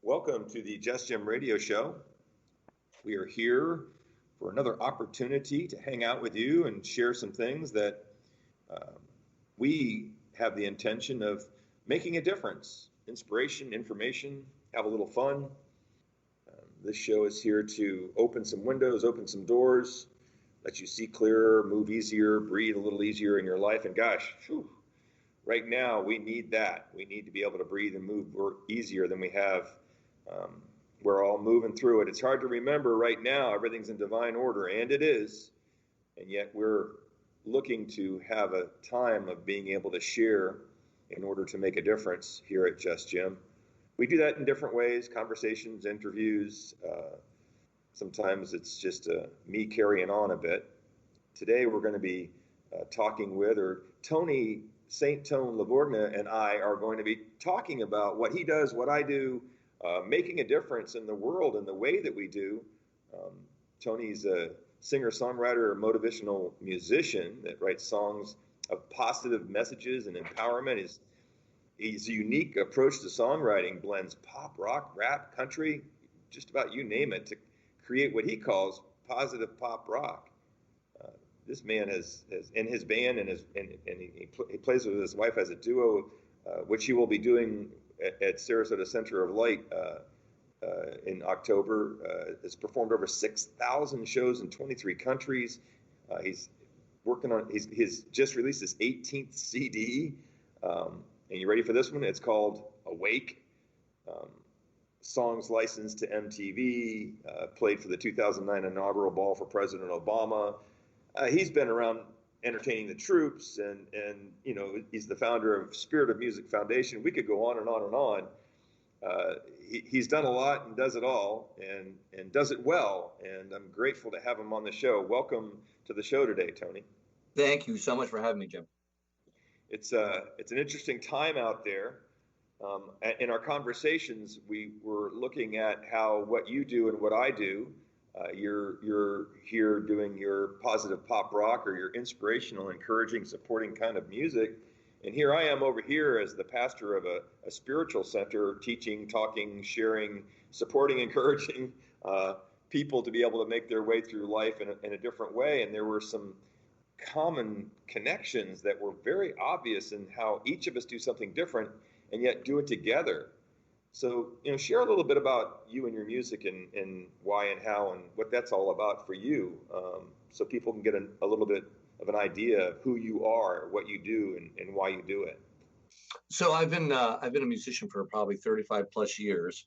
Welcome to the Just Jim Radio Show. We are here for another opportunity to hang out with you and share some things that we have the intention of making a difference. Inspiration, information, have a little fun. This show is here to open some windows, open some doors, let you see clearer, move easier, breathe a little easier in your life. And gosh, right now we need that. We need to be able to breathe and move easier than we have. We're all moving through it. It's hard to remember right now, everything's in divine order, and it is. And yet we're looking to have a time of being able to share in order to make a difference here at Just Jim. We do that in different ways, conversations, interviews. Sometimes it's just me carrying on a bit. Today we're going to be talking with, or Tony St. Tone LAVORGNA and I are going to be talking about what he does, what I do, making a difference in the world in the way that we do. Tony's a singer-songwriter, motivational musician that writes songs of positive messages and empowerment. His unique approach to songwriting blends pop, rock, rap, country, just about you name it, to create what he calls positive pop rock. This man has in his band and he plays with his wife as a duo, which he will be doing at Sarasota Center of Light in October. Has performed over 6,000 shows in 23 countries. He's working on, he's just released his 18th CD. And you ready for this one? It's called Awake. Songs licensed to MTV, played for the 2009 Inaugural Ball for President Obama. He's been around entertaining the troops, and you know, he's the founder of Spirit of Music Foundation. We could go on and on and on. He's done a lot and does it all, and does it well, and I'm grateful to have him on the show. Welcome to the show today, Tony. Thank you so much for having me, Jim. It's an interesting time out there. In our conversations, we were looking at how what you do and what I do. You're here doing your positive pop rock or your inspirational, encouraging, supporting kind of music. And here I am over here as the pastor of a spiritual center, teaching, talking, sharing, supporting, encouraging people to be able to make their way through life in a different way. And there were some common connections that were very obvious in how each of us do something different and yet do it together. So, you know, share a little bit about you and your music and why and how and what that's all about for you, so people can get a little bit of an idea of who you are, what you do, and why you do it. So I've been a musician for probably 35 plus years,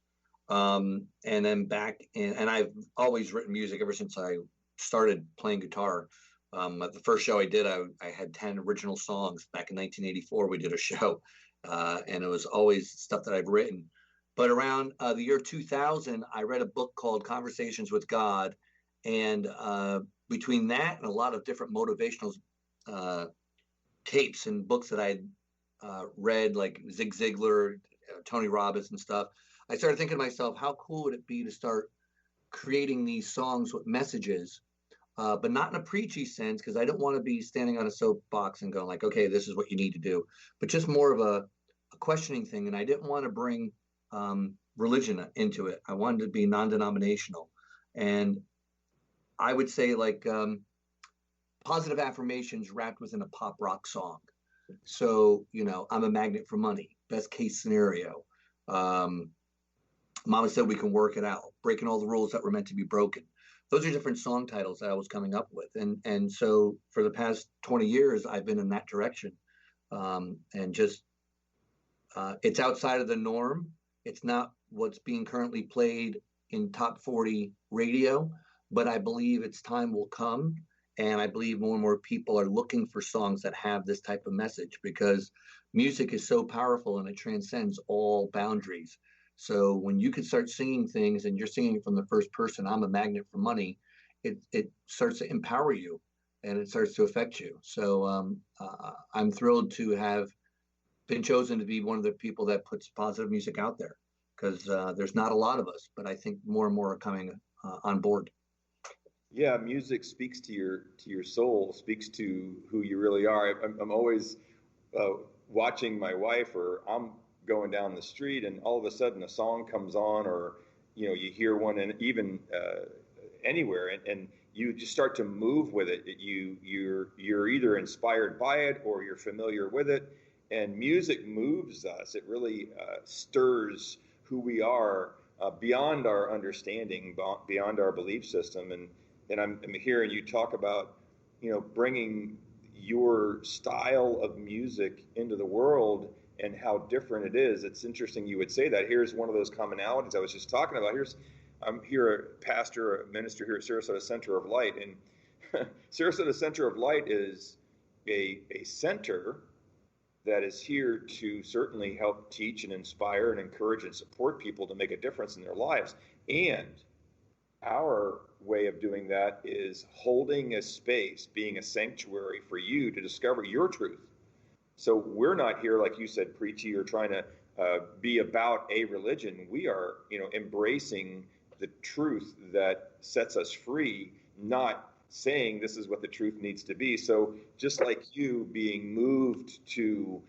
and then and I've always written music ever since I started playing guitar. At the first show I did, I had 10 original songs. Back in 1984, we did a show, and it was always stuff that I've written. But around the year 2000, I read a book called Conversations with God. And between that and a lot of different motivational tapes and books that I'd read, like Zig Ziglar, Tony Robbins and stuff, I started thinking to myself, how cool would it be to start creating these songs with messages, but not in a preachy sense, because I don't want to be standing on a soapbox and going like, okay, this is what you need to do, but just more of a questioning thing. And I didn't want to bring religion into it. I wanted to be non-denominational, and I would say like positive affirmations wrapped within a pop rock song. So, you know, I'm a magnet for money, best case scenario. Mama said we can work it out, breaking all the rules that were meant to be broken. Those are different song titles that I was coming up with. And so for the past 20 years, I've been in that direction. And just, it's outside of the norm. It's not what's being currently played in top 40 radio, but I believe its time will come. And I believe more and more people are looking for songs that have this type of message, because music is so powerful and it transcends all boundaries. So when you can start singing things and you're singing from the first person, I'm a magnet for money, it starts to empower you and it starts to affect you. So I'm thrilled to have been chosen to be one of the people that puts positive music out there, because there's not a lot of us, but I think more and more are coming on board. Yeah, music speaks to your soul, speaks to who you really are. I'm always watching my wife, or I'm going down the street, and all of a sudden a song comes on, or you hear one, and even anywhere, and you just start to move with it. You're either inspired by it or you're familiar with it, and music moves us. It really stirs who we are beyond our understanding, beyond our belief system. And I'm hearing you talk about bringing your style of music into the world and how different it is. It's interesting you would say that. Here's one of those commonalities I was just talking about. I'm here, a pastor, a minister here at Sarasota Center of Light, and Sarasota Center of Light is a center that is here to certainly help teach and inspire and encourage and support people to make a difference in their lives. And our way of doing that is holding a space, being a sanctuary for you to discover your truth. So we're not here, like you said, preachy or trying to be about a religion. We are, embracing the truth that sets us free, not saying this is what the truth needs to be. So just like you being moved to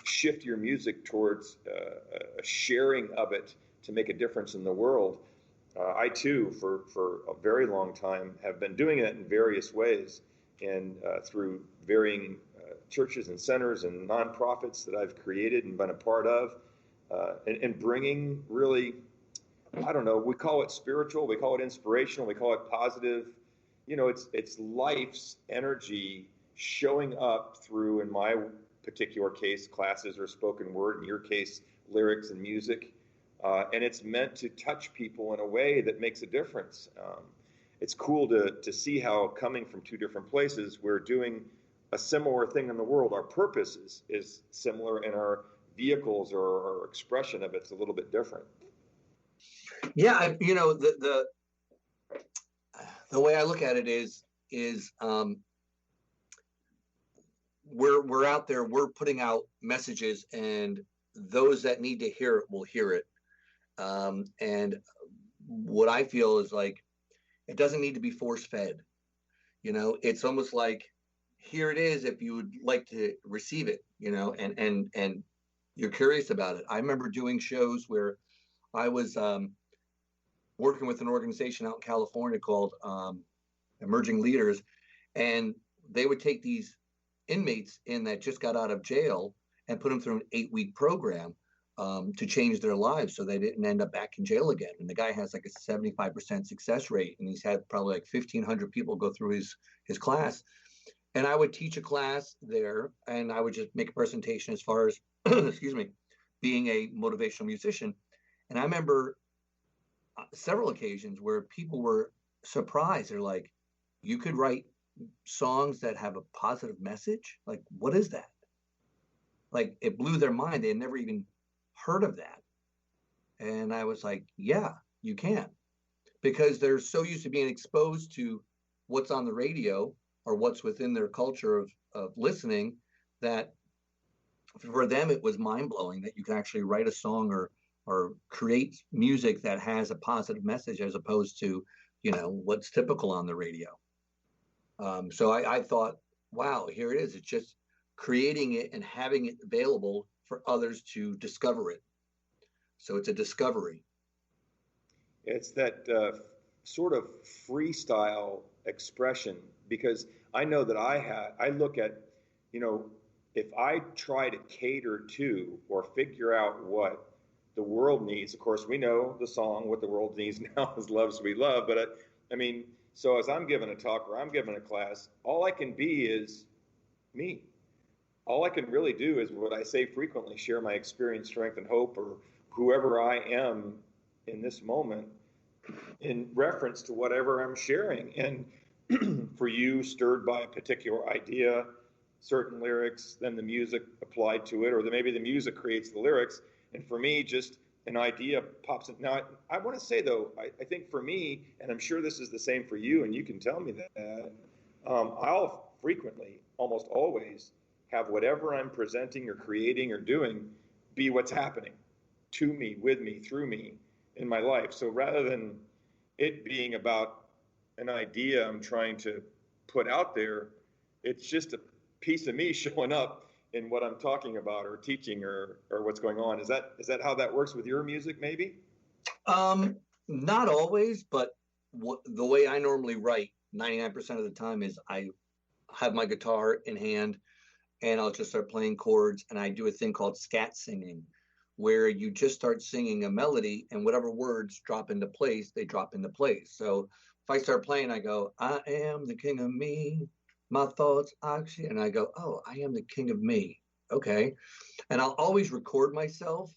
shift your music towards a sharing of it to make a difference in the world, I too, for a very long time, have been doing it in various ways, and through varying churches and centers and nonprofits that I've created and been a part of, and bringing really, I don't know, we call it spiritual, we call it inspirational, we call it positive. It's life's energy showing up through, in my particular case, classes or spoken word, in your case, lyrics and music. And it's meant to touch people in a way that makes a difference. It's cool to see how, coming from two different places, we're doing a similar thing in the world. Our purpose is similar, and our vehicles or our expression of it's a little bit different. Yeah, the way I look at it is we're out there, we're putting out messages, and those that need to hear it will hear it. And what I feel is like, it doesn't need to be force fed. It's almost like, here it is, if you would like to receive it, and you're curious about it. I remember doing shows where I was working with an organization out in California called Emerging Leaders, and they would take these inmates in that just got out of jail and put them through an 8-week program to change their lives so they didn't end up back in jail again. And the guy has like a 75% success rate, and he's had probably like 1,500 people go through his class. And I would teach a class there, and I would just make a presentation as far as, excuse me, being a motivational musician. And I remember several occasions where people were surprised. They're like, you could write songs that have a positive message? Like, what is that? Like, it blew their mind. They had never even heard of that. And I was like, yeah, you can. Because they're so used to being exposed to what's on the radio or what's within their culture of listening, that for them it was mind-blowing that you can actually write a song or create music that has a positive message, as opposed to what's typical on the radio. So I thought, wow, here it is. It's just creating it and having it available for others to discover it. So it's a discovery. It's that sort of freestyle expression, because I know that I look at, if I try to cater to or figure out what the world needs, of course, we know the song, what the world needs now is Love Sweet Love. But so as I'm giving a talk or I'm giving a class, all I can be is me. All I can really do is what I say frequently, share my experience, strength, and hope, or whoever I am in this moment in reference to whatever I'm sharing. And for you, stirred by a particular idea, certain lyrics, then the music applied to it, or maybe the music creates the lyrics. And for me, just an idea pops in. Now, I want to say, though, I think for me, and I'm sure this is the same for you, and you can tell me that, I'll frequently, almost always, have whatever I'm presenting or creating or doing be what's happening to me, with me, through me in my life. So rather than it being about an idea I'm trying to put out there, it's just a piece of me showing up in what I'm talking about or teaching or what's going on. Is that how that works with your music, maybe? Not always, but the way I normally write 99% of the time is I have my guitar in hand and I'll just start playing chords, and I do a thing called scat singing, where you just start singing a melody and whatever words drop into place, they drop into place. So if I start playing, I go, I am the king of me, my thoughts, actually, and I go, oh, I am the king of me. Okay. And I'll always record myself.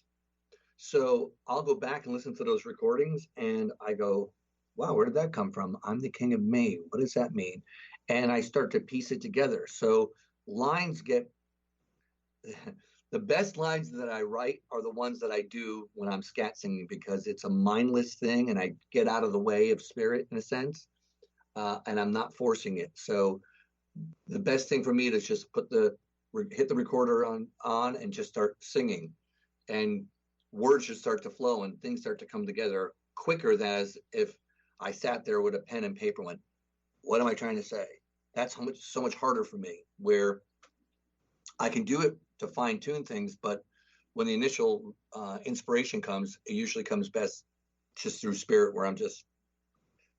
So I'll go back and listen to those recordings and I go, wow, where did that come from? I'm the king of me. What does that mean? And I start to piece it together. So lines get the best lines that I write are the ones that I do when I'm scat singing, because it's a mindless thing and I get out of the way of spirit in a sense, and I'm not forcing it. So the best thing for me is just hit the recorder on and just start singing, and words just start to flow and things start to come together quicker than as if I sat there with a pen and paper and went, what am I trying to say? That's so much harder for me, where I can do it to fine tune things, but when the initial inspiration comes, it usually comes best just through spirit, where I'm just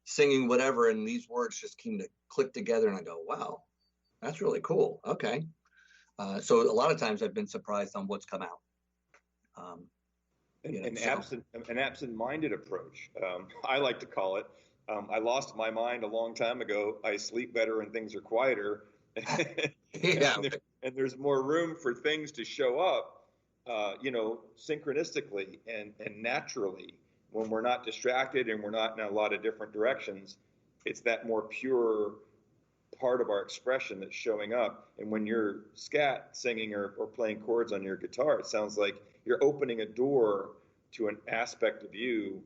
singing whatever, and these words just seem to click together, and I go, wow, that's really cool. Okay. So a lot of times I've been surprised on what's come out. An absent-minded approach, I like to call it. I lost my mind a long time ago. I sleep better when things are quieter. Yeah. and there's more room for things to show up, synchronistically and naturally when we're not distracted and we're not in a lot of different directions. It's that more pure part of our expression that's showing up. And when you're scat singing or playing chords on your guitar, it sounds like you're opening a door to an aspect of you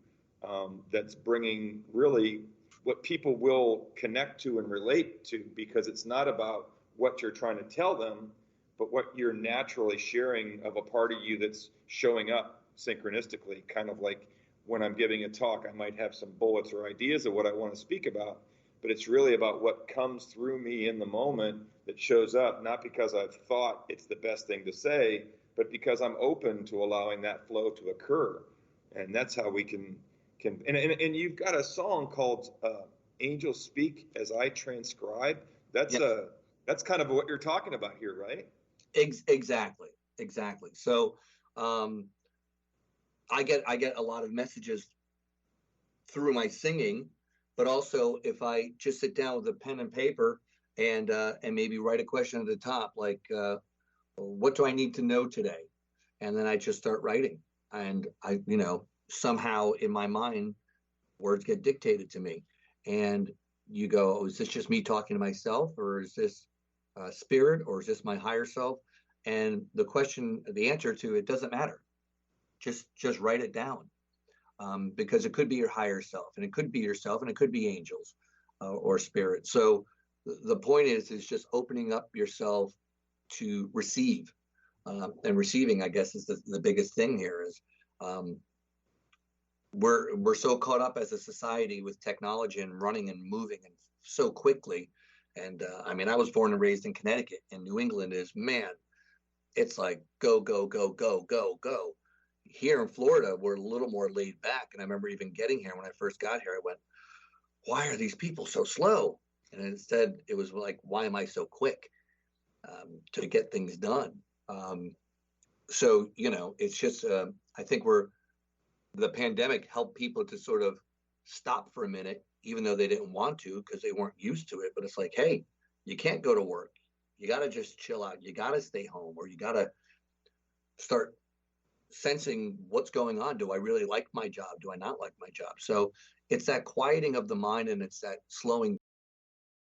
that's bringing really what people will connect to and relate to, because it's not about what you're trying to tell them, but what you're naturally sharing of a part of you that's showing up synchronistically. Kind of like when I'm giving a talk, I might have some bullets or ideas of what I want to speak about, but it's really about what comes through me in the moment that shows up, not because I've thought it's the best thing to say, but because I'm open to allowing that flow to occur. And that's how we can and you've got a song called Angels Speak As I Transcribe. That's that's kind of what you're talking about here, right? Exactly. So I get a lot of messages through my singing, but also if I just sit down with a pen and paper and maybe write a question at the top, like what do I need to know today? And then I just start writing, and I somehow in my mind words get dictated to me, and you go, oh, is this just me talking to myself, or is this spirit, or is this my higher self? And the answer to it doesn't matter. Just write it down, because it could be your higher self, and it could be yourself, and it could be angels or spirit. So the point is just opening up yourself to receive, and receiving, I guess, is the biggest thing here. Is we're so caught up as a society with technology and running and moving and so quickly. And I mean, I was born and raised in Connecticut, and New England is, man, it's like go, go, go, go, go, go. Here in Florida, we're a little more laid back. And I remember even getting here, when I first got here, I went, why are these people so slow? And instead, it was like, why am I so quick to get things done? So, it's just, I think the pandemic helped people to sort of stop for a minute, even though they didn't want to, because they weren't used to it. But it's like, hey, you can't go to work. You got to just chill out. You got to stay home, or you got to start sensing what's going on. Do I really like my job? Do I not like my job? So it's that quieting of the mind, and it's that slowing